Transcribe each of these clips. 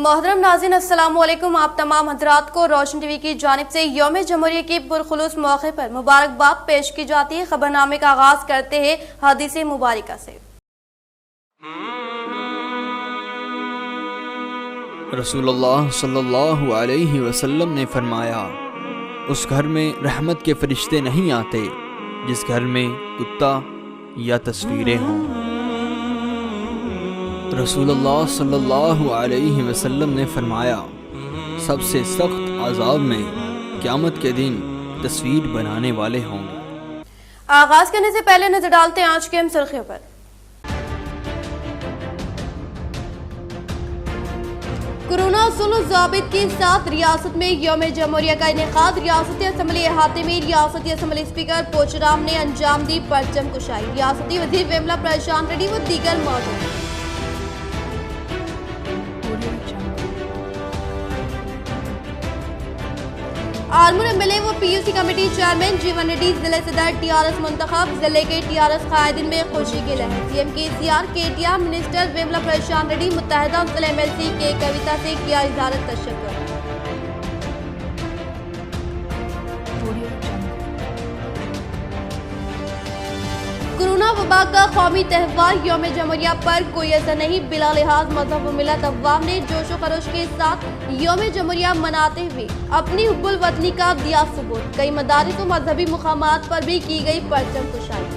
محترم ناظرین السلام علیکم، آپ تمام حضرات کو روشن ٹی وی کی جانب سے یوم جمہوریہ کی پرخلوص موقع پر مبارکباد پیش کی جاتی ہے۔ خبرنامے کا آغاز کرتے ہیں حدیث مبارکہ سے۔ رسول اللہ صلی اللہ علیہ وسلم نے فرمایا، اس گھر میں رحمت کے فرشتے نہیں آتے جس گھر میں کتا یا تصویریں ہوں۔ رسول اللہ صلی اللہ علیہ وسلم نے فرمایا، سب سے سخت عذاب میں قیامت کے دن تصویر بنانے والے ہوں گے۔ آغاز کرنے سے پہلے نظر ڈالتے ہیں آج کے اہم سرخیوں پر۔ کورونا اصول و ضابط کے ساتھ ریاست میں یوم جمہوریہ کا انعقاد۔ ریاستی اسمبلی احاطے میں ریاستی اسمبلی اسپیکر پوچرام نے انجام دی پرچم کشائی۔ ریاستی وزیر ویملا پرشانت ریڈی و دیگر موجود۔ آرمور ایم ایل اے و پی یو سی کمیٹی چیئرمین جیون ریڈی ضلع صدر ٹی آر ایس منتخب۔ ضلع کے ٹی آر ایس قائدین میں خوشی کی لہر۔ C M K C R K T R minister Vemula Prashanth Reddy متحدہ ضلع ایم ایل سی کے کویتا سے کیا اظہار تشکر۔ کورونا وبا کا قومی تہوار یوم جمہوریہ پر کوئی اثر نہیں۔ بلا لحاظ مذہب و ملت عوام نے جوش و خروش کے ساتھ یوم جمہوریہ مناتے ہوئے اپنی حب الوطنی کا دیا ثبوت۔ کئی مدارس و مذہبی مقامات پر بھی کی گئی پرچم کشائی۔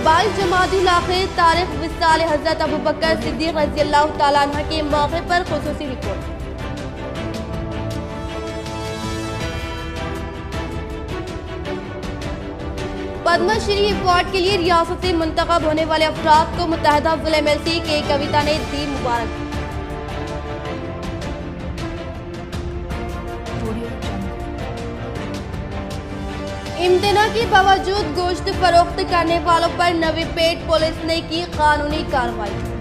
22 جمادی الاخر تاریخ وصال حضرت ابوبکر صدیق رضی اللہ تعالیٰ عنہ کے موقع پر خصوصی رپورٹ۔ پدم شری ایوارڈ کے لیے ریاست سے منتخب ہونے والے افراد کو متحدہ ضلع ایم ایل سی کے کویتا نے دی مبارک۔ امتناع کے باوجود گوشت فروخت کرنے والوں پر نوی پیٹ پولیس نے کی قانونی کارروائی۔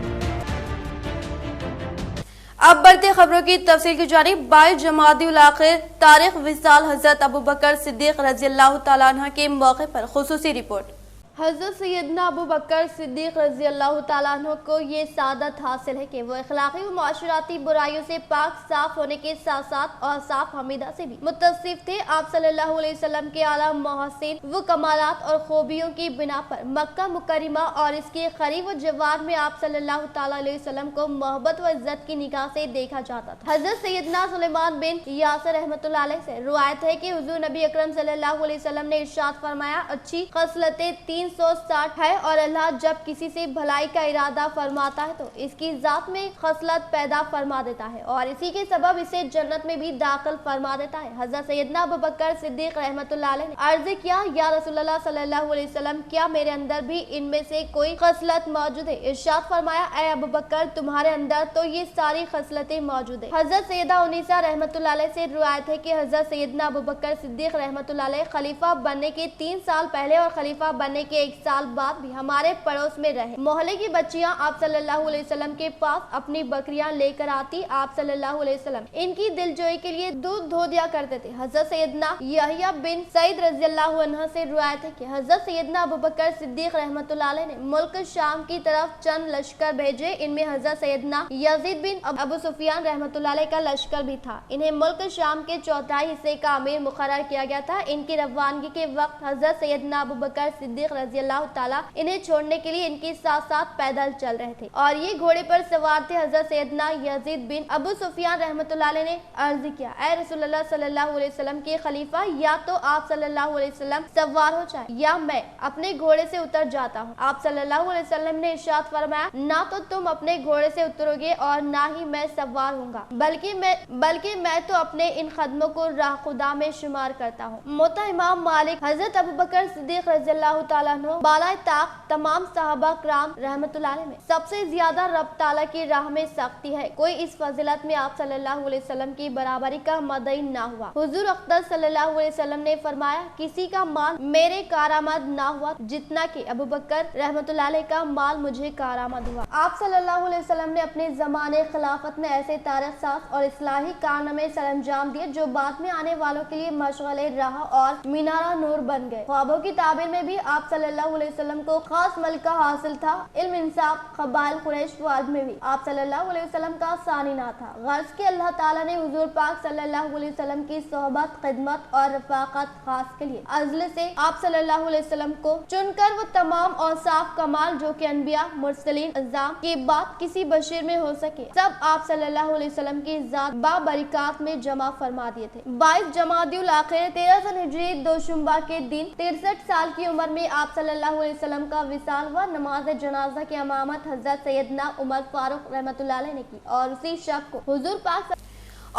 اب بڑھتے خبروں کی تفصیل کی جانب۔ 22 جمادی الاخر تاریخ وصال حضرت ابوبکر صدیق رضی اللہ تعالیٰ عنہ کے موقع پر خصوصی رپورٹ۔ حضرت سیدنا ابوبکر صدیق رضی اللہ تعالیٰ عنہ کو یہ سعادت حاصل ہے کہ وہ اخلاقی و معاشرتی برائیوں سے پاک صاف ہونے کے ساتھ ساتھ اوصاف حمیدہ سے بھی متصف تھے۔ آپ صلی اللہ علیہ وسلم کے اعلیٰ محاسن و کمالات اور خوبیوں کی بنا پر مکہ مکرمہ اور اس کے قریب و جوار میں آپ صلی اللہ تعالیٰ علیہ وسلم کو محبت و عزت کی نگاہ سے دیکھا جاتا تھا۔ حضرت سیدنا سلیمان بن یاسر رحمۃ اللہ علیہ سے روایت ہے کہ حضور نبی اکرم صلی اللہ علیہ وسلم نے ارشاد فرمایا، اچھی خصلتیں 360 ہے اور اللہ جب کسی سے بھلائی کا ارادہ فرماتا ہے تو اس کی ذات میں خصلت پیدا فرما دیتا ہے اور اسی کے سبب اسے جنت میں بھی داخل فرما دیتا ہے۔ حضرت سیدنا ابوبکر صدیق رحمۃ اللہ علیہ نے عرض کیا، یا رسول اللہ صلی اللہ علیہ وسلم، کیا میرے اندر بھی ان میں سے کوئی خصلت موجود ہے؟ ارشاد فرمایا، اے ابوبکر، تمہارے اندر تو یہ ساری خصلتیں موجود ہیں۔ حضرت سیدہ انیسہ رحمۃ اللہ علیہ سے روایت ہے کہ حضرت سیدنا ابوبکر صدیق رحمۃ اللہ علیہ خلیفہ بننے کے 3 سال پہلے اور خلیفہ بننے کے 1 سال بعد بھی ہمارے پڑوس میں رہے۔ محلے کی بچیاں آپ صلی اللہ علیہ وسلم کے پاس اپنی بکریاں لے کر آتی، آپ صلی اللہ علیہ وسلم ان کی دلجوئی کے لیے دودھ دھو دیا کرتے تھے۔ حضرت سیدنا یحییٰ بن سعید رضی اللہ عنہ سے روایت ہے کہ حضرت سیدنا ابوبکر صدیق رحمۃ اللہ علیہ نے ملک شام کی طرف چند لشکر بھیجے، ان میں حضرت سیدنا یزید بن ابو سفیان رحمۃ اللہ علیہ کا لشکر بھی تھا۔ انہیں ملک شام کے چوتھائی حصے کا امیر مقرر کیا گیا تھا۔ ان کی روانگی کے وقت حضرت سیدنا ابوبکر صدیق رضی اللہ تعالیٰ انہیں چھوڑنے کے لیے ان کے ساتھ ساتھ پیدل چل رہے تھے اور یہ گھوڑے پر سوار تھے۔ حضرت سیدنا یزید بن ابو سفیان رحمۃ اللہ علیہ نے عرض کیا، اے رسول اللہ صلی اللہ علیہ وسلم کے خلیفہ، یا تو آپ صلی اللہ علیہ وسلم سوار ہو جائے یا میں اپنے گھوڑے سے اتر جاتا ہوں۔ آپ صلی اللہ علیہ وسلم نے ارشاد فرمایا، نہ تو تم اپنے گھوڑے سے اترو گے اور نہ ہی میں سوار ہوں گا، بلکہ میں تو اپنے ان قدموں کو راہ خدا میں شمار کرتا ہوں۔ موتا امام مالک حضرت ابوبکر صدیق رضی اللہ تعالیٰ عنہ بالائے طاق تمام صحابہ کرام رحمت اللہ علیہ میں سب سے زیادہ رب تعالیٰ کی راہ میں سختی ہے۔ کوئی اس فضیلت میں آپ صلی اللہ علیہ وسلم کی برابری کا مدعی نہ ہوا۔ حضور اقدس صلی اللہ علیہ وسلم نے فرمایا، کسی کا مال میرے کارآمد نہ ہوا جتنا کہ ابوبکر رحمت اللہ علیہ کا مال مجھے کارآمد ہوا۔ آپ صلی اللہ علیہ وسلم نے اپنے زمانے خلافت میں ایسے تاریخ ساز اور اصلاحی کارنامے سر انجام دیے جو بعد میں آنے والوں کے لیے مشغلے راہ اور مینارہ نور بن گئے۔ خوابوں کی تعبیر میں بھی آپ صلی صلی اللہ علیہ وسلم کو خاص ملکہ حاصل تھا، علم انصاف قبائل قریش واد میں بھی آپ صلی اللہ علیہ وسلم کا ثانی نہ تھا۔ غرض کہ اللہ تعالیٰ نے حضور پاک صلی اللہ علیہ وسلم کی صحبت، خدمت اور رفاقت خاص کے لیے ازل سے آپ صلی اللہ علیہ وسلم کو چن کر وہ تمام اوصاف کمال جو کہ انبیاء مرسلین اعظام کے بعد کسی بشر میں ہو سکے، سب آپ صلی اللہ علیہ وسلم کی ذات بابرکات میں جمع فرما دیے تھے۔ 22 جمادی الاخر 13 سن ہجری دوشنبہ کے دن 63 سال کی عمر میں آپ صلی اللہ علیہ وسلم کا وصال ہوا۔ نماز جنازہ کی امامت حضرت سیدنا عمر فاروق رحمۃ اللہ علیہ نے کی اور اسی شب کو حضور پاک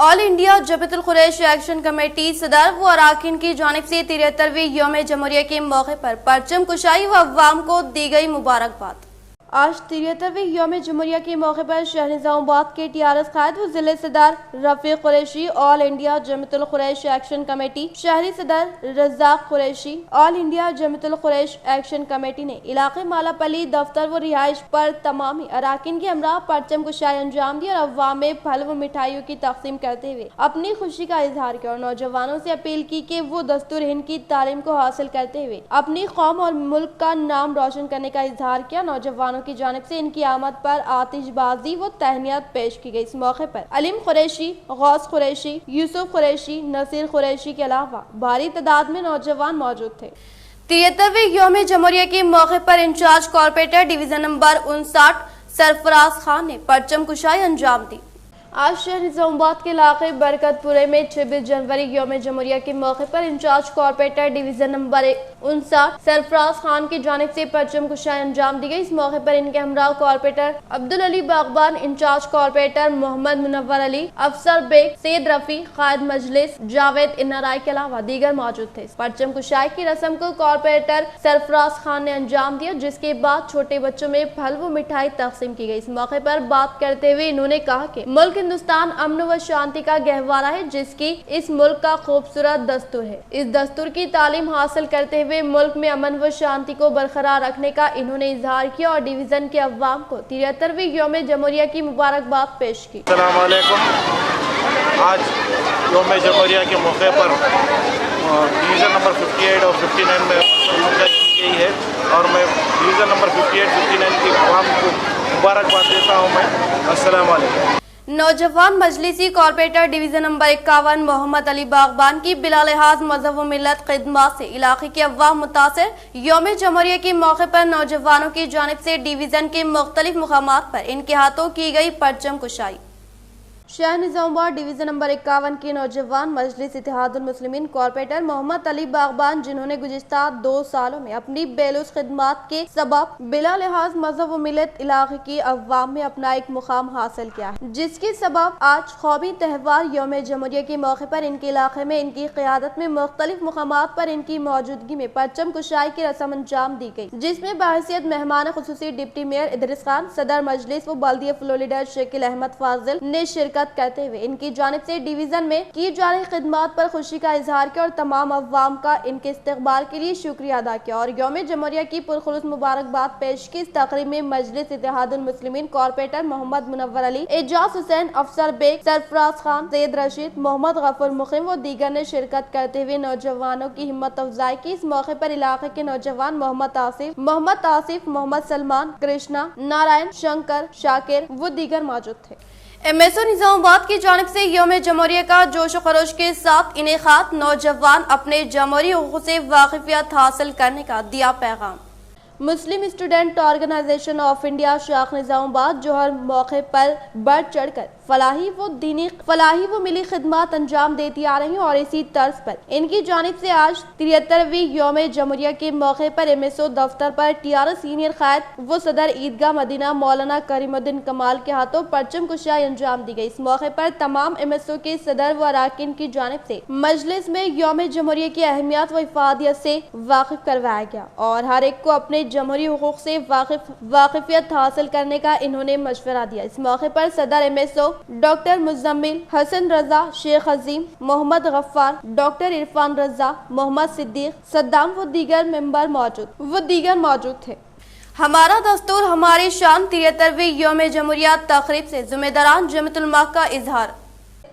آل انڈیا جبہت القریش ایکشن کمیٹی صدر و اراکین کی جانب سے 73ویں یوم جمہوریہ کے موقع پر پرچم کشائی و عوام کو دی گئی مبارکباد۔ آج 73ویں یوم جمہوریہ کے موقع پر شہر نظام آباد کے TRS قائد و ضلع صدر رفیق قریشی، آل انڈیا جبہت القریش ایکشن کمیٹی شہری صدر رزاق قریشی، آل انڈیا جبہت القریش ایکشن کمیٹی نے علاقے مالا پلی دفتر و رہائش پر تمامی اراکین کے ہمراہ پرچم کشائی انجام دی اور عوام میں پھل و مٹھائیوں کی تقسیم کرتے ہوئے اپنی خوشی کا اظہار کیا اور نوجوانوں سے اپیل کی کہ وہ دستور ہند کی تعلیم کو حاصل کرتے ہوئے اپنی قوم اور ملک کا نام روشن کرنے کا اظہار کیا۔ نوجوانوں کی جانب سے ان کی آمد پر آتش بازی و تہنیت پیش کی گئی۔ اس موقع پر علیم قریشی، غوث قریشی، یوسف قریشی، نصیر قریشی کے علاوہ بھاری تعداد میں نوجوان موجود تھے۔ 73ویں یوم جمہوریہ کے موقع پر انچارج کارپوریٹر ڈویژن نمبر 59 سرفراز خان نے پرچم کشائی انجام دی۔ آج شہر نظام آباد کے علاقے برکت پورے میں 26 جنوری یوم جمہوریہ کے موقع پر انچارج کارپوریٹر ڈویژن نمبر 59 سرفراز خان کی جانب سے پرچم کشائی انجام دی گئی۔ اس موقع پر ان کے ہمراہ کارپوریٹر عبدالعلی باغبان، انچارج کارپوریٹر محمد منور علی، افسر بیگ، سید رفیع، قائد مجلس جاوید انارائے کے علاوہ دیگر موجود تھے۔ اس پرچم کشائی کی رسم کو کارپوریٹر سرفراز خان نے انجام دیا، جس کے بعد چھوٹے بچوں میں پھل و مٹھائی تقسیم کی گئی۔ اس موقع پر بات کرتے ہوئے انہوں نے کہا کہ ملک ہندوستان امن و شانتی کا گہوارہ ہے، جس کی اس ملک کا خوبصورت دستور ہے۔ اس دستور کی تعلیم حاصل کرتے ہوئے ملک میں امن و شانتی کو برقرار رکھنے کا انہوں نے اظہار کیا اور ڈویژن کے عوام کو 73ویں یوم جمہوریہ کی مبارکباد پیش کی۔ السلام علیکم۔ آج یوم جمہوریہ کے موقع پر ڈویژن نمبر 58 اور 59 میں کی گئی ہے اور میں ڈویژن نمبر 58 59 کے عوام کو مبارکباد دیتا ہوں۔ میں السلام علیکم۔ نوجوان مجلسی کارپوریٹر ڈویژن نمبر 51 محمد علی باغبان کی بلا لحاظ مذہب و ملت خدمات سے علاقے کے عوام متاثر۔ یوم جمہوریہ کے موقع پر نوجوانوں کی جانب سے ڈویژن کے مختلف مقامات پر ان کے ہاتھوں کی گئی پرچم کشائی۔ شہر نظام آباد ڈویژن نمبر 51 کے نوجوان مجلس اتحاد المسلمین کارپوریٹر محمد علی باغبان، جنہوں نے گزشتہ 2 سالوں میں اپنی بیلوس خدمات کے سبب بلا لحاظ مذہب و ملت علاقے کی عوام میں اپنا ایک مقام حاصل کیا ہے، جس کے سبب آج قومی تہوار یوم جمہوریہ کے موقع پر ان کے علاقے میں ان کی قیادت میں مختلف مقامات پر ان کی موجودگی میں پرچم کشائی کی رسم انجام دی گئی، جس میں بحیثیت مہمان خصوصی ڈپٹی میئر ادریس خان، صدر مجلس و بلدیہ فلور لیڈر شکیل احمد فاضل نے شرکت کرتے ہوئے ان کی جانب سے ڈویژن میں کی جا رہی خدمات پر خوشی کا اظہار کیا اور تمام عوام کا ان کے استقبال کے لیے شکریہ ادا کیا اور یوم جمہوریہ کی پرخلوص مبارکباد پیش کی۔ اس تقریب میں مجلس اتحاد المسلمین کارپوریٹر محمد منور علی، اعجاز حسین، افسر بیگ، سرفراز خان، سید رشید، محمد غفور مقیم و دیگر نے شرکت کرتے ہوئے نوجوانوں کی ہمت افزائی کی۔ اس موقع پر علاقے کے نوجوان محمد آصف، محمد سلمان، کرشنا، نارائن، شنکر، شاکر و دیگر موجود تھے۔ MSO نظام آباد کی جانب سے یوم جمہوریہ کا جوش و خروش کے ساتھ انعقاد، نوجوان اپنے جمہوری حقوق سے واقفیت حاصل کرنے کا دیا پیغام۔ Muslim student organisation of India شاخ نظام آباد جوہر موقع پر بڑھ چڑھ کر فلاحی و ملی خدمات انجام دیتی آ رہی ہیں اور اسی طرز پر ان کی جانب سے آج 73ویں یوم جمہوریہ کے موقع پر MSO دفتر پر TRS سینئر قائد و صدر عیدگاہ مدینہ مولانا کریم الدین کمال کے ہاتھوں پرچم کشائی انجام دی گئی۔ اس موقع پر تمام MSO کے صدر و اراکین کی جانب سے مجلس میں یوم جمہوریہ کی اہمیت و افادیت سے واقف کروایا گیا اور ہر ایک کو اپنے جمہوری حقوق سے واقفیت حاصل کرنے کا انہوں نے مشورہ دیا۔ اس موقع پر صدر MSO ڈاکٹر مزمل، حسن رضا، شیخ عظیم، محمد غفار، ڈاکٹر عرفان رضا، محمد صدیق، صدام و دیگر ممبر موجود تھے۔ ہمارا دستور ہماری شان 73ویں یوم جمہوریہ تقریب سے ذمہ داران جمعیت علماء کا اظہار۔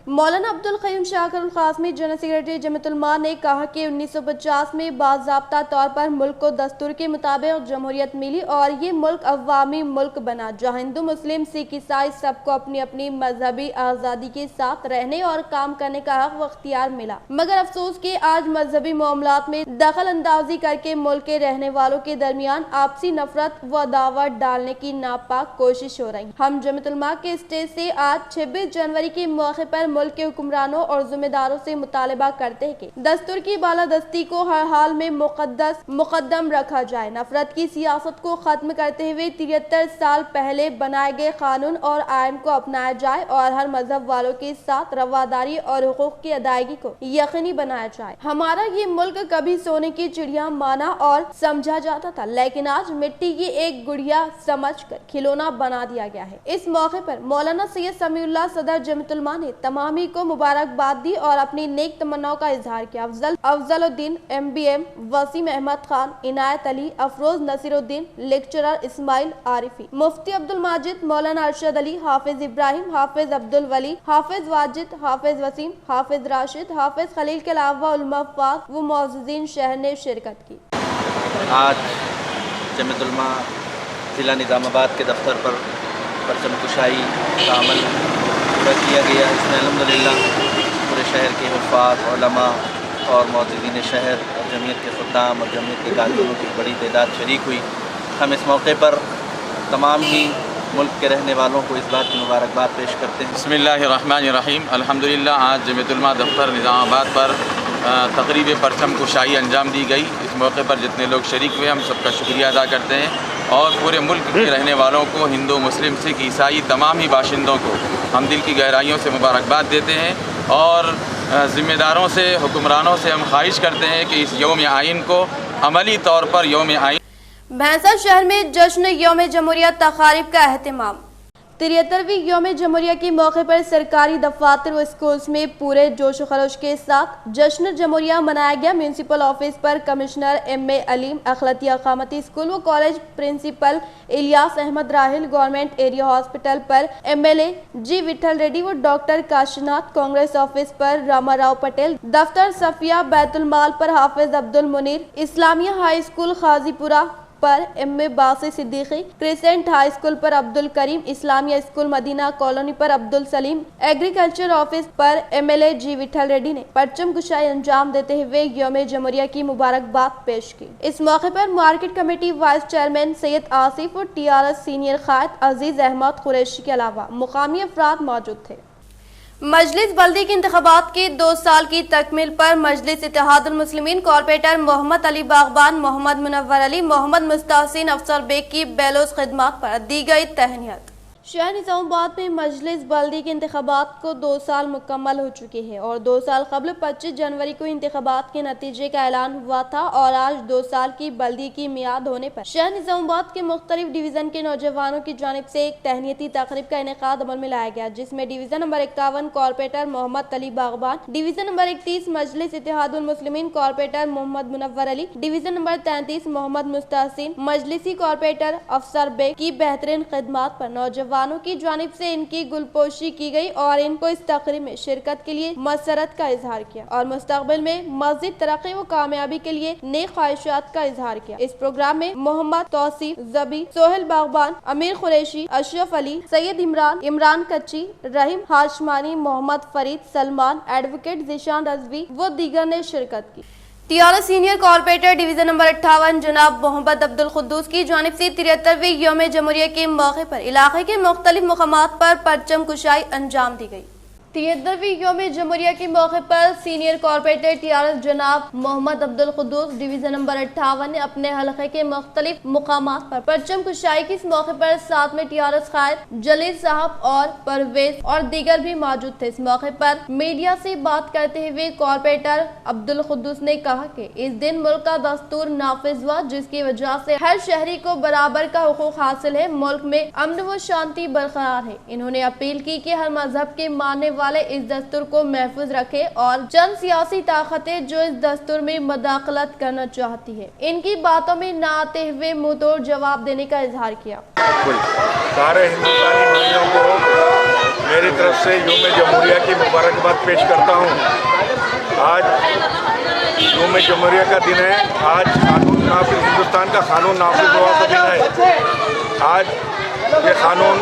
مولانا عبدالقیوم شاکر القاسمی جنرل سیکرٹری جمعیت علماء نے کہا کہ 1950 میں باضابطہ طور پر ملک کو دستور کے مطابق جمہوریت ملی اور یہ ملک عوامی ملک بنا جہاں ہندو مسلم سکھ عیسائی سب کو اپنی اپنی مذہبی آزادی کے ساتھ رہنے اور کام کرنے کا حق و اختیار ملا، مگر افسوس کہ آج مذہبی معاملات میں دخل اندازی کر کے ملک کے رہنے والوں کے درمیان آپسی نفرت و عداوت ڈالنے کی ناپاک کوشش ہو رہی۔ ہم جمعیت علماء کے اسٹیج سے آج 26 جنوری کے موقع پر ملک کے حکمرانوں اور ذمہ داروں سے مطالبہ کرتے ہیں کہ دستور کی بالادستی کو ہر حال میں مقدم رکھا جائے، نفرت کی سیاست کو ختم کرتے ہوئے 73 سال پہلے بنائے گئے قانون اور آئین کو اپنایا جائے اور ہر مذہب والوں کے ساتھ رواداری اور حقوق کی ادائیگی کو یقینی بنایا جائے۔ ہمارا یہ ملک کبھی سونے کی چڑیا مانا اور سمجھا جاتا تھا، لیکن آج مٹی کی ایک گڑیا سمجھ کر کھلونا بنا دیا گیا ہے۔ اس موقع پر مولانا سید سمیع اللہ صدر جمعیت علماء نے تمام ہی کو مبارکباد دی اور اپنی نیک تمناؤں کا اظہار کیا۔ افضل الدین MBM، وسیم احمد خان، عنایت علی، افروز نصیر الدین، لیکچرر اسماعیل عارفی، مفتی عبدالماجد، مولانا ارشد علی، حافظ ابراہیم، حافظ عبدالولی، حافظ واجد، حافظ وسیم، حافظ راشد، حافظ خلیل کے علاوہ علماء افاظ و معززین شہر نے شرکت کی۔ آج جمعیت علماء ضلع نظام آباد کے دفتر پر پرچم کشائی کا عمل پورا کیا گیا۔ اس میں الحمدللہ پورے شہر کے حفاظ، علماء اور معززین شہر اور جمعیت کے خدام اور جمعیت کے کارکنوں کی بڑی تعداد شریک ہوئی۔ ہم اس موقع پر تمام ہی ملک کے رہنے والوں کو اس بات کی مبارکباد پیش کرتے ہیں۔ بسم اللہ الرحمن الرحیم۔ الحمدللہ آج جمعیت علماء دفتر نظام آباد پر تقریب پرچم کشائی انجام دی گئی۔ اس موقع پر جتنے لوگ شریک ہوئے ہم سب کا شکریہ ادا کرتے ہیں اور پورے ملک کے رہنے والوں کو، ہندو مسلم سکھ عیسائی تمام ہی باشندوں کو ہم دل کی گہرائیوں سے مبارکباد دیتے ہیں اور ذمہ داروں سے، حکمرانوں سے ہم خواہش کرتے ہیں کہ اس یوم آئین کو عملی طور پر یوم آئین۔ بھینسا شہر میں جشن یوم جمہوریہ تقاریب کا اہتمام۔ 73ویں یوم جمہوریہ کے موقع پر سرکاری دفاتر و اسکولز میں پورے جوش و خروش کے ساتھ جشن جمہوریہ منایا گیا۔ میونسپل آفس پر کمشنر MA علیم، اخلاقی اقامتی اسکول و college principal Ilyas Ahmed Rahul, government area hospital پر MLA G وٹھل ریڈی و ڈاکٹر کاشیناتھ، کانگریس آفس پر راما راؤ پٹیل، دفتر صفیہ بیت المال پر حافظ عبد المنیر، اسلامیہ ہائی اسکول خاضی پورہ پر MA باسی صدیقی، کریسنٹ ہائی اسکول پر عبد الکریم، اسلامیہ اسکول مدینہ کالونی پر عبد السلیم، ایگریکلچر آفس پر MLA G وٹھل ریڈی نے پرچم کشائی انجام دیتے ہوئے یوم جمہوریہ کی مبارکباد پیش کی۔ اس موقع پر مارکیٹ کمیٹی وائس چیئرمین سید آصف اور TRS سینئر قائد عزیز احمد قریشی کے علاوہ مقامی افراد موجود تھے۔ مجلس بلدی کے انتخابات کے 2 سال کی تکمیل پر مجلس اتحاد المسلمین کارپوریٹر محمد علی باغبان، محمد منور علی، محمد مستحسن افسر بیگ کی بیلوز خدمات پر دی گئی تہنیت۔ شہر نظام آباد میں مجلس بلدی کے انتخابات کو 2 سال مکمل ہو چکے ہیں اور 2 سال قبل 25 جنوری کو انتخابات کے نتیجے کا اعلان ہوا تھا اور آج 2 سال کی بلدی کی میعاد ہونے پر شہر نظام آباد کے مختلف ڈویژن کے نوجوانوں کی جانب سے ایک تہنیتی تقریب کا انعقاد عمل میں لایا گیا، جس میں ڈویژن نمبر 51 کارپوریٹر محمد علی باغبان، ڈویژن نمبر 31 مجلس اتحاد المسلمین کارپوریٹر محمد منور علی، ڈویژن نمبر 33 محمد مستحسن مجلسی کارپوریٹر افسر بیگ کی بہترین خدمات پر نوجوانوں کی جانب سے ان کی گلپوشی کی گئی اور ان کو اس تقریب میں شرکت کے لیے مسرت کا اظہار کیا اور مستقبل میں مزید ترقی و کامیابی کے لیے نیک خواہشات کا اظہار کیا۔ اس پروگرام میں محمد توصیف زبی، سہیل باغبان، امیر قریشی، اشرف علی، سید عمران کچی، رحیم ہاشمانی، محمد فرید، سلمان، ایڈوکیٹ ذیشان رضوی و دیگر نے شرکت کی۔ TRS senior corporator division number 58 جناب محمد عبد القدوس کی جانب سے 73ویں یوم جمہوریہ کے موقع پر علاقے کے مختلف مقامات پر پرچم کشائی انجام دی گئی۔ 73ویں یوم جمہوریہ کے موقع پر سینئر کارپوریٹر TRS جناب محمد عبد القدوس ڈویژن نمبر 58 نے اپنے حلقے کے مختلف مقامات پر پرچم کشائی کی۔ اس موقع پر ساتھ میں TRS قائد جلیل صاحب اور پرویز اور دیگر بھی موجود تھے۔ اس موقع پر میڈیا سے بات کرتے ہوئے کارپوریٹر عبد القدوس نے کہا کہ اس دن ملک کا دستور نافذ ہوا، جس کی وجہ سے ہر شہری کو برابر کا حقوق حاصل ہے، ملک میں امن و شانتی برقرار ہے۔ انہوں نے اپیل کی کہ ہر مذہب کے ماننے والے اس دستور کو محفوظ رکھے اور چند سیاسی طاقتیں جو اس دستور میں مداخلت کرنا چاہتی ہے ان کی باتوں میں نہ آتے ہوئے منہ توڑ جواب دینے کا اظہار کیا۔ سارے ہندوستانی بھائیوں کو میری طرف سے یوم جمہوریہ کی مبارکباد پیش کرتا ہوں۔ آج یوم جمہوریہ کا دن ہے، آج قانون نافذ، ہندوستان کا قانون نافذ ہوا کا دن ہے۔ آج یہ قانون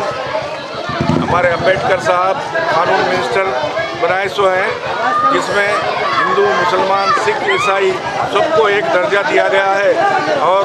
ہمارے امبیڈکر صاحب قانون منسٹر بنائے سو ہیں، جس میں ہندو، مسلمان، سکھ، عیسائی سب کو ایک درجہ دیا گیا ہے، اور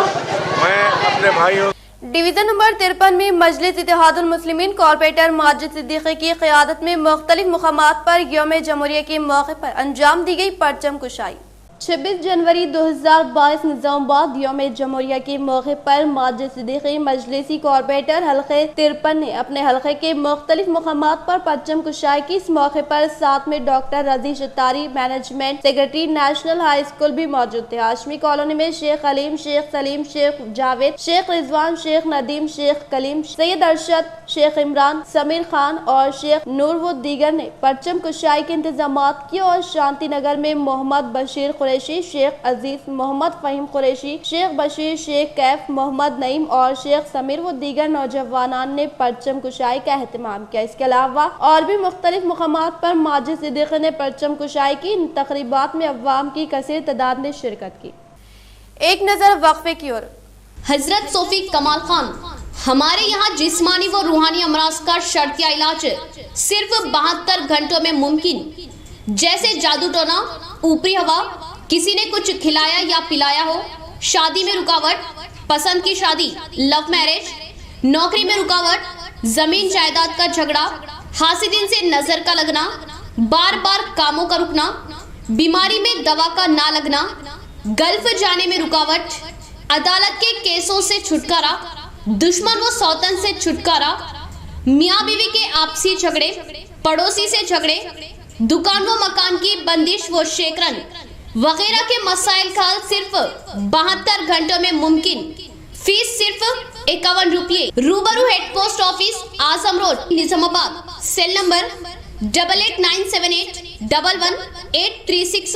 میں اپنے بھائیوں ڈویژن نمبر 53 میں مجلس اتحاد المسلمین کارپوریٹر ماجد صدیقی کی قیادت میں مختلف مقامات پر یوم جمہوریہ کے موقع پر انجام دی گئی پرچم کشائی۔ 26 جنوری 2022 نظام آباد یوم جمہوریہ کے موقع پر ماجد صدیقی مجلسی کارپوریٹر حلقے 53 نے اپنے حلقے کے مختلف مقامات پر پرچم کشائی کی۔ اس موقع پر ساتھ میں doctor Razi Shattari management secretary national high school بھی موجود تھے۔ ہاشمی کالونی میں شیخ علیم، شیخ سلیم، شیخ جاوید، شیخ رضوان، شیخ ندیم، شیخ کلیم، سید ارشد، شیخ عمران، سمیر خان اور شیخ نور و دیگر نے پرچم کشائی کے انتظامات کیے اور شانتی نگر میں محمد بشیر قریشی، شیخ عزیز، محمد فہیم قریشی، شیخ بشیر، شیخ کیف، محمد نعیم اور شیخ سمیر و دیگر نوجوانان نے پرچم کشائی کا اہتمام کیا۔ اس کے علاوہ اور بھی مختلف مقامات پر ماجد صدیقی نے پرچم کشائی کی۔ ان تقریبات میں عوام کی کثیر تعداد نے شرکت کی۔ ایک نظر وقفے کی اور حضرت صوفی کمال خان، ہمارے یہاں جسمانی و روحانی امراض کا شرطیہ علاج صرف 72 گھنٹوں میں ممکن، جیسے جادو ٹونا، اوپری ہوا، کسی نے کچھ کھلایا یا پلایا ہو، شادی میں رکاوٹ، پسند کی شادی، لو میرج، نوکری میں رکاوٹ، زمین جائیداد کا جھگڑا، حاسدین سے نظر کا لگنا، بار بار کاموں کا رکنا، بیماری میں دوا کا نہ لگنا، گلف جانے میں رکاوٹ، عدالت کے کیسوں سے چھٹکارا، دشمن و سوتن سے چھٹکارا، میاں بیوی کے آپسی جھگڑے، پڑوسی سے جھگڑے، دکان و مکان کی بندش و شیکرن وغیرہ کے مسائل کا حل صرف 72 گھنٹوں میں ممکن، فیس صرف 51 روپیے۔ روبرو head post office, Azam road, Nizamabad. Cell number 8897811836۔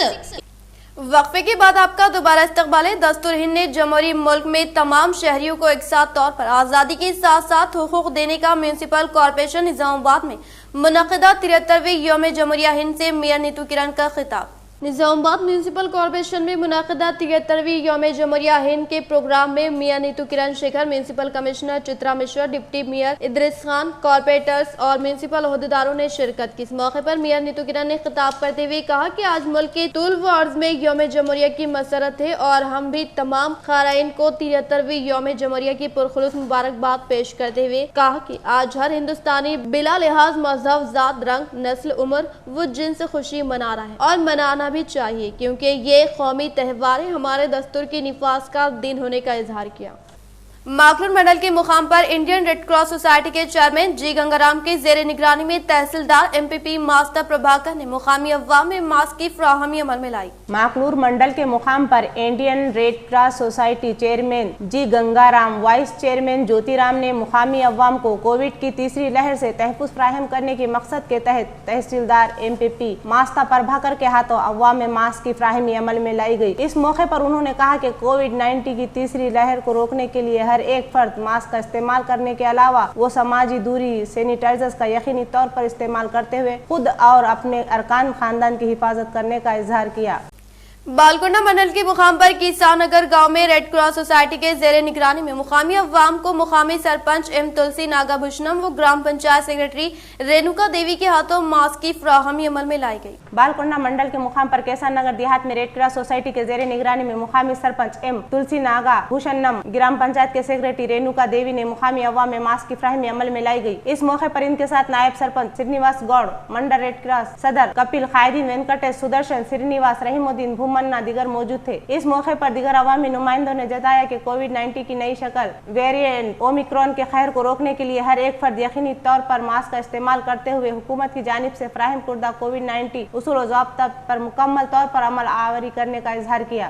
وقفے کے بعد آپ کا دوبارہ استقبال ہے۔ دستور ہند نے جمہوری ملک میں تمام شہریوں کو یکساں طور پر آزادی کے ساتھ ساتھ حقوق دینے کا میونسپل کارپوریشن نظام آباد میں منعقدہ 73ویں یوم جمہوریہ ہند سے میئر نیتو کرن کا خطاب۔ نظام آباد میونسپل کارپوریشن میں منعقدہ 73ویں یوم جمہوریہ ہند کے پروگرام میں mayor Neetu Kiran Shekhar, municipal commissioner Chitra Mishra, deputy mayor Idris Khan, corporators اور میونسپل عہدیداروں نے شرکت کی۔ اس موقع پر میئر نیتو کرن نے خطاب کرتے ہوئے کہا کہ آج ملک کے طول و عرض میں یوم جمہوریہ کی مسرت ہے اور ہم بھی تمام قارئین کو 73ویں یوم جمہوریہ کی پرخلوص مبارکباد پیش کرتے ہوئے کہا کہ آج ہر ہندوستانی بلا لحاظ مذہب، ذات، رنگ، نسل، عمر و جنس خوشی منا رہا ہے اور منانا بھی چاہیے، کیونکہ یہ قومی تہوار ہے۔ ہمارے دستور کی نفاذ کا دن ہونے کا اظہار کیا۔ ماکلور منڈل کے مقام پر انڈین ریڈ کراس سوسائٹی کے چیئرمین جی گنگارام کے زیر نگرانی میں تحصیلدار MPP ماسٹر پربھاکر نے مقامی عوام میں ماسک کی فراہمی عمل میں لائی۔ ماکلور منڈل کے مقام پر Indian Red Cross Society chairman G Gangaram, vice chairman Jyothi Ram نے مقامی عوام کو کووڈ کی تیسری لہر سے تحفظ فراہم کرنے کے مقصد کے تحت تحصیلدار MPP ماسٹر پربھاکر کے ہاتھوں عوام میں ماسک کی فراہمی عمل میں لائی گئی۔ اس موقع پر انہوں نے کہا کہ کووڈ-19 کی تیسری لہر کو روکنے کے لیے ہر ایک فرد ماسک کا استعمال کرنے کے علاوہ وہ سماجی دوری، سینیٹائزرز کا یقینی طور پر استعمال کرتے ہوئے خود اور اپنے ارکان خاندان کی حفاظت کرنے کا اظہار کیا۔ بالکنڈا منڈل کے مقام پر کسان نگر گاؤں میں ریڈ کراس سوسائٹی کے زیر نگرانی میں مقامی عوام کو مقامی سرپنچ ایم تلسی ناگا بھوشنم و گرام پنچایت سیکرٹری رینوکا دیوی کے ہاتھوں ماسک کی فراہمی عمل میں لائی گئی۔ بالکنڈا منڈل کے مقام پر کسان نگر دیہات میں ریڈ کراس سوسائٹی کے زیر نگرانی میں مقامی سرپنچ ایم تلسی ناگا بھوشنم، گرام پنچایت کے سیکرٹری رینوکا دیوی نے مقامی عوام میں ماسک کی فراہمی عمل میں لائی گئی۔ اس موقع پر ان کے ساتھ نائب سرپنچ سرینیواس گوڑ، منڈل ریڈ کراس صدر کپل، قائدین وینکٹیش، سدرشن، سرینیواس، رحیم الدین، بھومنا دیگر موجود تھے۔ اس موقع پر دیگر عوامی نمائندوں نے جتایا کہ کووڈ-19 کی نئی شکل ویریئنٹ اومیکرون کے قہر کو روکنے کے لیے ہر ایک فرد یقینی طور پر ماسک کا استعمال کرتے ہوئے حکومت کی جانب سے فراہم کردہ کووڈ-19 اصول و ضوابط پر مکمل طور پر عمل آوری کرنے کا اظہار کیا۔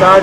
60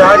60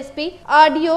SP RDO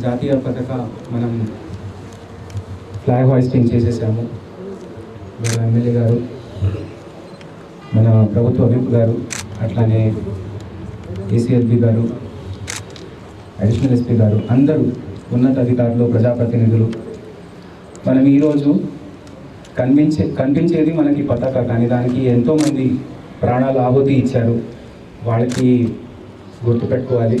జాతీయ పతాక మనం ఫ్లాగ్ హోయిస్టింగ్ చేసేసాము. మన ఎమ్మెల్యే గారు, మన ప్రభుత్వ విప్ గారు, అట్లానే ACSB గారు, అడిషనల్ SP గారు, అందరూ ఉన్నత అధికారులు, ప్రజాప్రతినిధులు మనం ఈరోజు కనిపించేది మనకి పతాక, కానీ దానికి ఎంతోమంది ప్రాణాలు ఆహుతి ఇచ్చారు. వాళ్ళకి గుర్తుపెట్టుకోవాలి.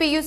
PUC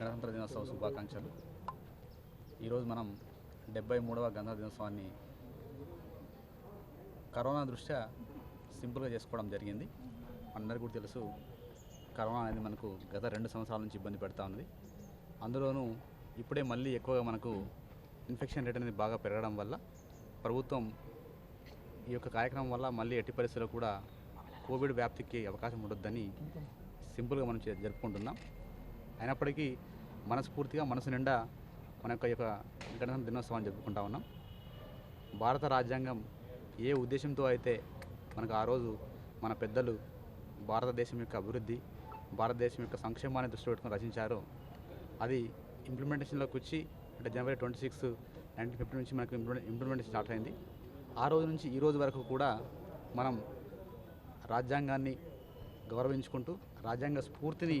గణతంత్ర దినోత్సవ శుభాకాంక్షలు। ఈరోజు మనం 73వ గణతంత్ర దినోత్సవాన్ని కరోనా దృష్ట్యా సింపుల్గా చేసుకోవడం జరిగింది। అందరికీ కూడా తెలుసు, కరోనా అనేది మనకు గత 2 సంవత్సరాల నుంచి ఇబ్బంది పెడతా ఉంది। అందులోనూ ఇప్పుడే మళ్ళీ ఎక్కువగా మనకు ఇన్ఫెక్షన్ రేట్ అనేది బాగా పెరగడం వల్ల ప్రభుత్వం ఈ యొక్క కార్యక్రమం వల్ల మళ్ళీ ఎట్టి పరిస్థితుల్లో కూడా కోవిడ్ వ్యాప్తికి అవకాశం ఉండొద్దని సింపుల్గా మనం జరుపుకుంటున్నాం। అయినప్పటికీ మనస్ఫూర్తిగా మనసు నిండా మన యొక్క గణతంత్ర దినోత్సవాన్ని జరుపుకుంటా ఉన్నాం। భారత రాజ్యాంగం ఏ ఉద్దేశంతో అయితే మనకు ఆ రోజు మన పెద్దలు భారతదేశం యొక్క అభివృద్ధి, భారతదేశం యొక్క సంక్షేమాన్ని దృష్టిలో పెట్టుకుని రచించారో అది ఇంప్లిమెంటేషన్లోకి వచ్చి అంటే జనవరి 26, 1950 నుంచి మనకు ఇంప్లిమెంటేషన్ స్టార్ట్ అయింది। ఆ రోజు నుంచి ఈ రోజు వరకు కూడా మనం రాజ్యాంగాన్ని గౌరవించుకుంటూ రాజ్యాంగ స్ఫూర్తిని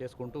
చేసుకుంటూ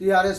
TRS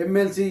MLC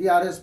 TRS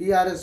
TRS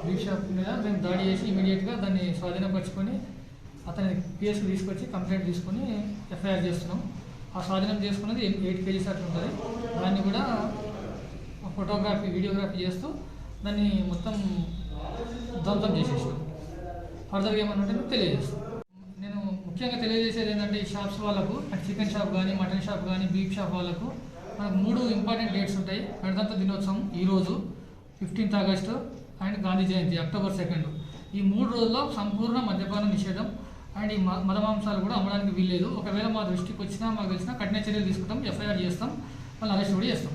beef shop మీద మేము దాడి చేసి ఇమీడియట్గా దాన్ని స్వాధీనపరుచుకొని అతని పిఎస్కి తీసుకొచ్చి కంప్లైంట్ తీసుకొని ఎఫ్ఐఆర్ చేస్తున్నాం. ఆ స్వాధీనం చేసుకున్నది 8 kgs అట్లా ఉంటుంది. దాన్ని కూడా ఫోటోగ్రఫీ వీడియోగ్రఫీ చేస్తూ దాన్ని మొత్తం ధ్వంసం చేసేసాం. ఫర్దర్గా ఏమన్నా తెలియజేస్తాం. నేను ముఖ్యంగా తెలియజేసేది ఏంటంటే ఈ షాప్స్ వాళ్ళకు చికెన్ షాప్ కానీ మటన్ షాప్ కానీ బీఫ్ షాప్ వాళ్ళకు మనకు 3 ఇంపార్టెంట్ డేట్స్ ఉంటాయి. గణతంత్ర దినోత్సవం ఈరోజు 15th August and Gandhi Jayanti October 2. ఈ 3 రోజుల్లో సంపూర్ణ మద్యపాన నిషేధం అండ్ ఈ మదమాంసాలు కూడా అమ్మడానికి వీల్లేదు. ఒకవేళ మా దృష్టికి వచ్చినా మాకు తెలిసినా కఠిన చర్యలు తీసుకుంటాం, ఎఫ్ఐఆర్ చేస్తాం, మళ్ళీ అరెస్ట్ కూడా చేస్తాం.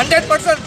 100%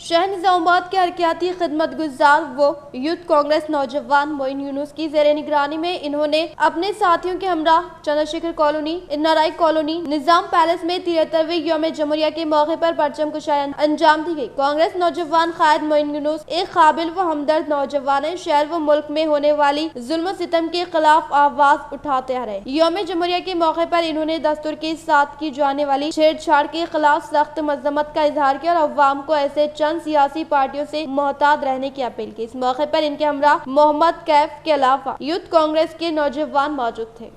شہر نظام آباد کے حرکیاتی خدمت گزار و یوتھ کانگریس نوجوان معین یونس کی زیر نگرانی میں انہوں نے اپنے ساتھیوں کے ہمراہ چندر شیکھر کالونی، نارائی کالونی، نظام پیلس میں 73ویں یوم جمہوریہ کے موقع پر پرچم کشائی انجام دی گئی۔ کانگریس نوجوان قائد معین یونس ایک قابل و ہمدرد نوجوان ہے، شہر و ملک میں ہونے والی ظلم و ستم کے خلاف آواز اٹھاتے آ رہے۔ یوم جمہوریہ کے موقع پر انہوں نے دستور کے ساتھ کی جانے والی چھیڑ چھاڑ کے خلاف سخت مذمت کا اظہار کیا اور عوام کو ایسے چند سیاسی پارٹیوں سے محتاط رہنے کی اپیل کی۔ اس موقع پر ان کے ہمراہ محمد کیف کے علاوہ یوتھ کانگریس کے نوجوان موجود تھے۔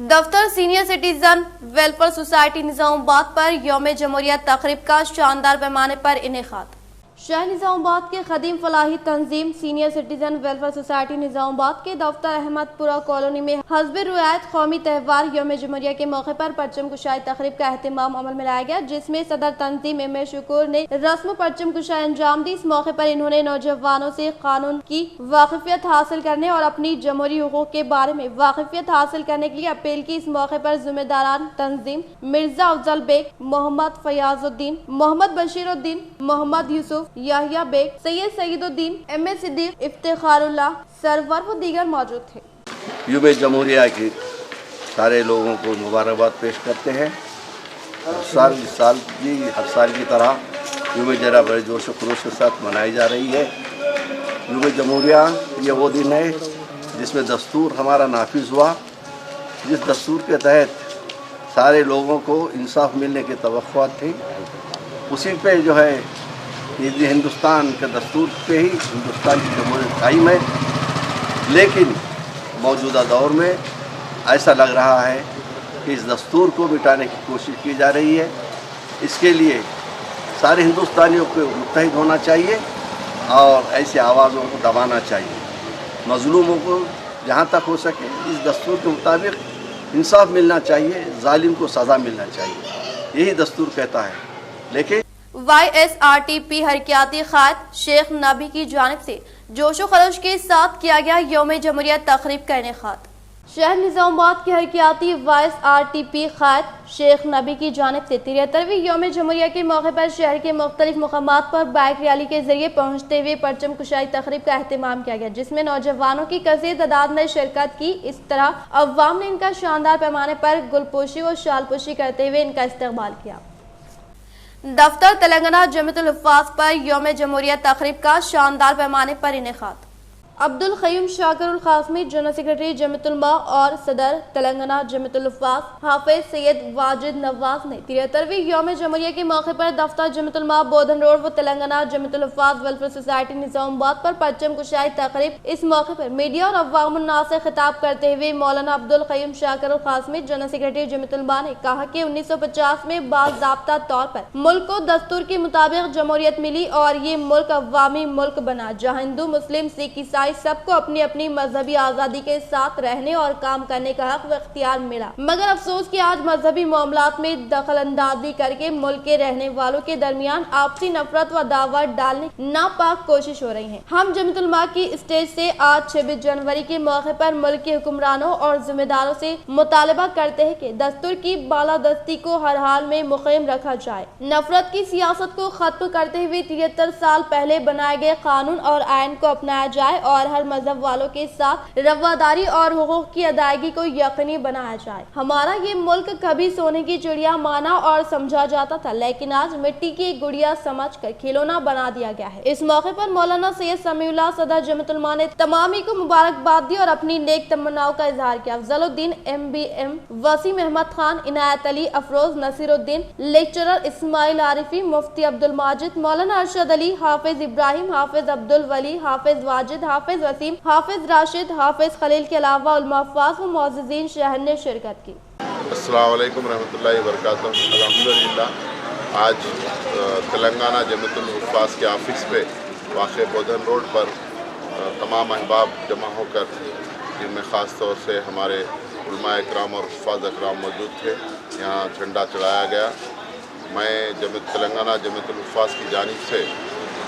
دفتر سینئر سٹیزن ویلفیئر سوسائٹی نظام آباد پر یوم جمہوریہ تقریب کا شاندار پیمانے پر انعقاد۔ شہر نظام آباد کے قدیم فلاحی تنظیم سینئر سٹیزن ویلفیئر سوسائٹی نظام آباد کے دفتر احمد پورہ کالونی میں حسب روایت قومی تہوار یوم جمہوریہ کے موقع پر پرچم کشائی تقریب کا اہتمام عمل میں لایا گیا، جس میں صدر تنظیم ایم شکور نے رسم پرچم کشائی انجام دی۔ اس موقع پر انہوں نے نوجوانوں سے قانون کی واقفیت حاصل کرنے اور اپنی جمہوری حقوق کے بارے میں واقفیت حاصل کرنے کے لیے اپیل کی۔ اس موقع پر ذمہ داران تنظیم مرزا افضل بیگ، محمد فیاض الدین، محمد بشیر الدین، محمد یوسف، یحییٰ بیگ، سید سعید الدین، ایم اے صدیق، افتخار اللہ سرور و دیگر موجود تھے۔ یوم جمہوریہ کی سارے لوگوں کو مبارکباد پیش کرتے ہیں۔ ہر سال کی طرح یوم جمہوریہ بڑے جوش و خروش کے ساتھ منائی جا رہی ہے۔ یوم جمہوریہ یہ وہ دن ہے جس میں دستور ہمارا نافذ ہوا، جس دستور کے تحت سارے لوگوں کو انصاف ملنے کی توقعات تھی، اسی پہ جو ہے یہ ہندوستان کے دستور پہ ہی ہندوستان کی جمہوریت قائم ہے۔ لیکن موجودہ دور میں ایسا لگ رہا ہے کہ اس دستور کو مٹانے کی کوشش کی جا رہی ہے۔ اس کے لیے سارے ہندوستانیوں کو متحد ہونا چاہیے اور ایسی آوازوں کو دبانا چاہیے۔ مظلوموں کو جہاں تک ہو سکے اس دستور کے مطابق انصاف ملنا چاہیے، ظالم کو سزا ملنا چاہیے، یہی دستور کہتا ہے۔ لیکن Y S R T P حرکیاتی قائد شیخ نبی کی جانب سے جوش و خروش کے ساتھ کیا گیا یوم جمہوریہ تقریب کا انعقاد۔ شہر نظام آباد کے حرکیاتی Y S R T P قائد شیخ نبی کی جانب سے 73ویں یوم جمہوریہ کے موقع پر شہر کے مختلف مقامات پر بائک ریلی کے ذریعے پہنچتے ہوئے پرچم کشائی تقریب کا اہتمام کیا گیا، جس میں نوجوانوں کی کثیر تعداد نے شرکت کی۔ اس طرح عوام نے ان کا شاندار پیمانے پر گل پوشی و شال پوشی کرتے ہوئے ان کا استقبال کیا۔ دفتر تلنگانہ جمعیت الحفاظ پر یوم جمہوریہ تقریب کا شاندار پیمانے پر انعقاد۔ عبدالقیوم شاکر القاسمی جنرل سیکرٹری جمعیت العلماء اور صدر تلنگانہ جمعیت الحفاظ حافظ سید واجد نواز نے 73ویں یوم جمہوریہ کے موقع پر دفتر جمعیت العلماء بودھن روڈ و تلنگانہ جمعیت الحفاظ ویلفیئر سوسائٹی نظام آباد پر پرچم کشائی تقریب۔ اس موقع پر میڈیا اور عوام الناس سے خطاب کرتے ہوئے مولانا عبدالقیوم شاکر القاسمی جنرل سیکرٹری جمعیت العلماء نے کہا کہ 1950 میں باضابطہ طور پر ملک کو دستور کے مطابق جمہوریت ملی اور یہ ملک عوامی ملک بنا، جہاں ہندو، مسلم، سکھ، عیسائی سب کو اپنی اپنی مذہبی آزادی کے ساتھ رہنے اور کام کرنے کا حق و اختیار ملا، مگر افسوس کہ آج مذہبی معاملات میں دخل اندازی کر کے ملک کے رہنے والوں کے درمیان آپسی نفرت و عداوت ڈالنے ناپاک کوشش ہو رہی ہے۔ ہم جمعیت العلماء کی اسٹیج سے آج 26 جنوری کے موقع پر ملک کے حکمرانوں اور ذمہ داروں سے مطالبہ کرتے ہیں کہ دستور کی بالادستی کو ہر حال میں مقیم رکھا جائے، نفرت کی سیاست کو ختم کرتے ہوئے 73 سال پہلے بنائے گئے قانون اور آئین کو اپنایا جائے اور ہر مذہب والوں کے ساتھ رواداری اور حقوق کی ادائیگی کو یقینی بنایا جائے۔ ہمارا یہ ملک کبھی سونے کی چڑیا مانا اور سمجھا جاتا تھا، لیکن آج مٹی کی گڑیا سمجھ کر کھلونا بنا دیا گیا ہے۔ اس موقع پر مولانا سید سمیع اللہ صدر جمعیت العلماء نے تمامی کو مبارکباد دی اور اپنی نیک تمناؤں کا اظہار کیا۔ Afzal Uddin M B M, Waseem Ahmed Khan, Inayat Ali افروز، نصیر الدین، لیکچرر اسماعیل عارفی، مفتی عبدالماجد، مولانا ارشد علی، حافظ ابراہیم، حافظ عبدالولی، حافظ واجد، حافظ وسیم، حافظ راشد، حافظ خلیل کے علاوہ علماء افاظ و معززین شہر نے شرکت کی۔ السلام علیکم رحمۃ اللہ وبرکاتہ۔ الحمدللہ آج تلنگانہ جمعیت الحفاظ کے آفس پہ واقع بودھن روڈ پر تمام احباب جمع ہو کر، جن میں خاص طور سے ہمارے علماء اکرام اور حفاظ اکرام موجود تھے، یہاں جھنڈا چڑھایا گیا۔ میں تلنگانہ جمعیت الحفاظ کی جانب سے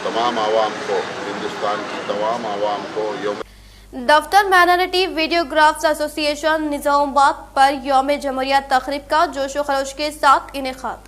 تمام عوام کو، ہندوستان کی تمام عوام کو یوم دفتر مائنارٹی ویڈیوگرافرز ایسوسی ایشن نظام آباد پر یوم جمہوریہ تقریب کا جوش و خروش کے ساتھ انعقاد۔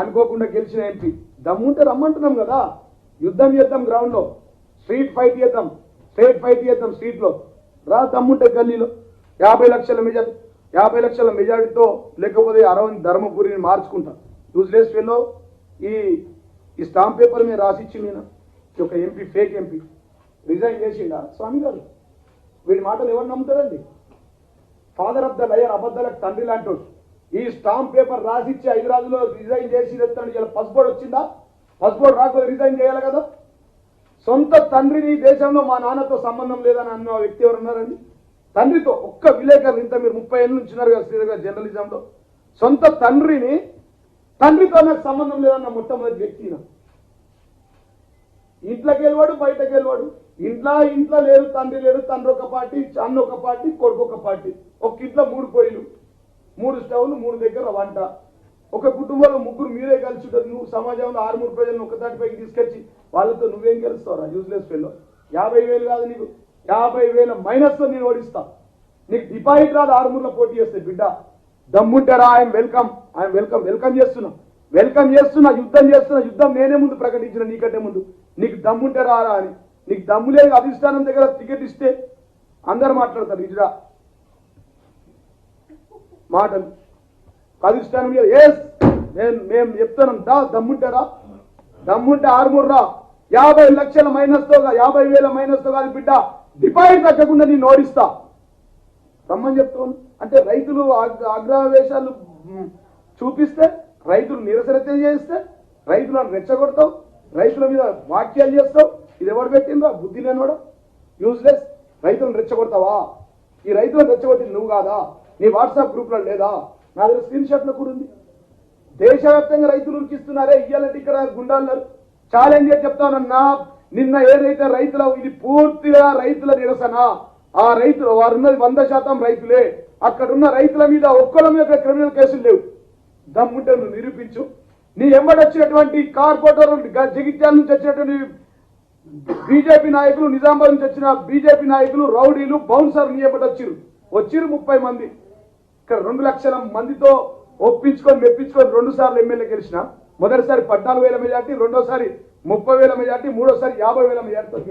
అనుకోకుండా గెలిచిన ఎంపీ దమ్ముంటే రమ్మంటున్నాం కదా, యుద్ధం చేద్దాం, గ్రౌండ్ లో స్ట్రీట్ ఫైట్ చేద్దాం, స్ట్రీట్ లో రా, దమ్ముంటే గల్లీలో 50 లక్షల మెజారిటీతో లేకపోతే అరవింద్ ధర్మపురిని మార్చుకుంటా. యూజ్లెస్ ఫెలో ఈ స్టాంప్ పేపర్ మీద రాసిచ్చి నేను ఒక ఎంపీ, ఫేక్ ఎంపీ రిజైన్ చేసిండా స్వామి గారు? వీడి మాటలు ఎవరు నమ్ముతారండి? ఫాదర్ ఆఫ్ ద లయర్, అబద్ధాలకు తండ్రి లాంటి ఈ స్టాంప్ పేపర్ రాసిచ్చి 5 రోజుల్లో రిజైన్ చేసి చెప్తాడు. ఇలా పసుపోడు వచ్చిందా? పసుపోడు రాకపోతే రిజైన్ చేయాలి కదా. సొంత తండ్రిని దేశంలో మా నాన్నతో సంబంధం లేదని అన్న వ్యక్తి ఎవరు ఉన్నారండి? తండ్రితో ఒక్క విలేకరు, ఇంత మీరు 30 ఏళ్ళ నుంచి ఉన్నారు కదా శ్రీధర్ గారు జర్నలిజంలో, సొంత తండ్రితో నాకు సంబంధం లేదన్న మొట్టమొదటి వ్యక్తి. ఇంట్లోకి వెళ్ళాడు, బయటకు వెళ్ళాడు. ఇంట్లో లేరు, తండ్రి లేరు, తండ్రి ఒక పార్టీ, అన్న ఒక పార్టీ, కొడుకు ఒక పార్టీ. ఒక ఇంట్లో 3 పొయ్యిలు, 3 స్టవ్లు, 3 దగ్గర వంట. ఒక కుటుంబంలో 3 మీరే కలిసి ఉంటుంది. నువ్వు సమాజంలో 6 ప్రజలను ఒక తాటిపైకి తీసుకొచ్చి వాళ్ళతో నువ్వేం గెలుస్తావురా? Useless fellow. 50,000 కాదు నీకు, 50,000 మైనస్తో నేను ఓడిస్తా. నీకు డిపాజిట్ రాదు, 6 పోటీ చేస్తే బిడ్డ. దమ్ముంటారా? ఐఎమ్ వెల్కమ్ చేస్తున్నా, యుద్ధం నేనే ముందు ప్రకటించిన, నీకంటే ముందు. నీకు దమ్ముంటారా అని. నీకు దమ్ము లేదు, అధిష్టానం దగ్గర టికెట్ ఇస్తే అందరు మాట్లాడతారు ఇజరా మాటలు. అధిష్టానం మీద మేము చెప్తున్నాం, దమ్ముంటే 6 రా, 50 లక్షల మైనస్తో, 50,000 మైనస్తో కాదు బిడ్డ, డిపాజిట్ తగ్గకుండా నేను ఓడిస్తా రమ్మని చెప్తాను. అంటే రైతులు ఆగ్రహవేశాలు చూపిస్తే, రైతులు నిరసన చేస్తే, రైతులను రెచ్చగొడతావు, రైతుల మీద వాక్యాలు చేస్తావు. ఇది ఎవరు పెట్టిందో? బుద్ధి లేనివాడు, యూజ్లెస్. రైతులను రెచ్చగొడతావా? ఈ రైతులను రెచ్చగొట్టింది నువ్వు కాదా? నీ వాట్సాప్ గ్రూప్లో లేదా? నా దగ్గర స్క్రీన్ షాట్లో కూడా ఉంది. దేశవ్యాప్తంగా రైతులు ఉరికిస్తున్నారే, ఇయ్యాలంటే ఇక్కడ గుండాలు ఛాలెంజ్ చేసి చెప్తానన్నా. నిన్న ఏదైతే ఇది పూర్తిగా రైతుల నిరసన. ఆ రైతులు వారున్నది 100% రైతులే. అక్కడున్న రైతుల మీద ఒక్కల మీద క్రిమినల్ కేసులు లేవు. దమ్ముంటే నువ్వు నిరూపించు. నీ ఎంబడొచ్చినటువంటి కార్పొరేటర్లు, జగిత్యాల నుంచి వచ్చినటువంటి బీజేపీ నాయకులు, నిజామాబాద్ నుంచి వచ్చిన బీజేపీ నాయకులు, రౌడీలు, బౌన్సర్ నీ ఎంబడొచ్చిరు 30 మంది. ఇక్కడ 2 లక్షల మందితో ఒప్పించుకొని మెప్పించుకొని 2 సార్లు ఎమ్మెల్యే గెలిచిన. మొదటిసారి 14,000 మెజార్టీ, రెండోసారి 30,000 మెజార్టీ, మూడోసారి 50,000 మెజార్టీ.